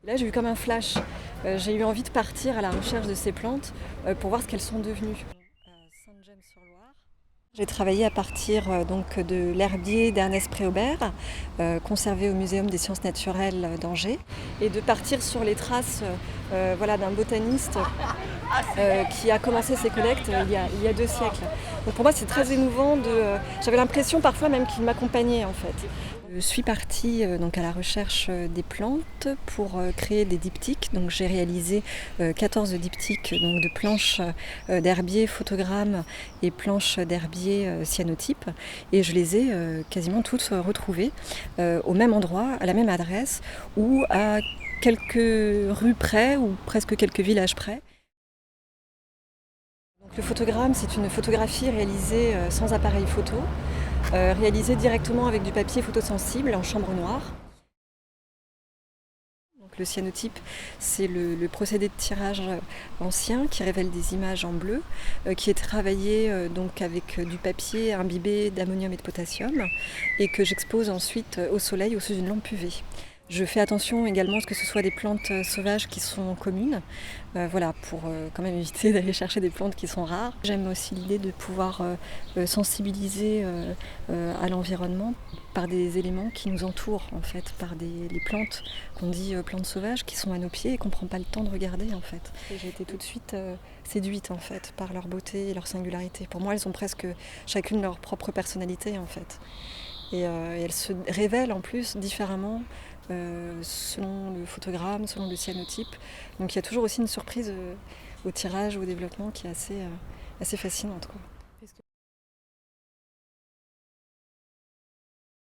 Là, j'ai eu comme un flash. J'ai eu envie de partir à la recherche de ces plantes pour voir ce qu'elles sont devenues. À Saint-James-sur-Loire. J'ai travaillé à partir donc de l'herbier d'Ernest Préaubert, conservé au Muséum des sciences naturelles d'Angers, et de partir sur les traces voilà, d'un botaniste qui a commencé ses collectes il y a 2 siècles. Donc pour moi, c'est très émouvant. J'avais l'impression parfois même qu'il m'accompagnait en fait. Je suis partie donc à la recherche des plantes pour créer des diptyques. Donc j'ai réalisé 14 diptyques donc de planches d'herbier photogrammes et planches d'herbier cyanotypes. Et je les ai quasiment toutes retrouvées au même endroit, à la même adresse, ou à quelques rues près, ou presque quelques villages près. Donc, le photogramme, c'est une photographie réalisée sans appareil photo, réalisée directement avec du papier photosensible en chambre noire. Donc, le cyanotype, c'est le procédé de tirage ancien qui révèle des images en bleu, qui est travaillé donc avec du papier imbibé d'ammonium et de potassium et que j'expose ensuite au soleil au-dessus d'une lampe UV. Je fais attention également à ce que ce soit des plantes sauvages qui sont communes, voilà, pour quand même éviter d'aller chercher des plantes qui sont rares. J'aime aussi l'idée de pouvoir sensibiliser à l'environnement par des éléments qui nous entourent, en fait, par les plantes qu'on dit plantes sauvages qui sont à nos pieds et qu'on ne prend pas le temps de regarder, en fait. Et j'ai été tout de suite séduite, en fait, par leur beauté et leur singularité. Pour moi, elles ont presque chacune leur propre personnalité, en fait. Et elles se révèlent en plus différemment selon le photogramme, selon le cyanotype. Donc il y a toujours aussi une surprise au tirage, au développement qui est assez fascinante, quoi.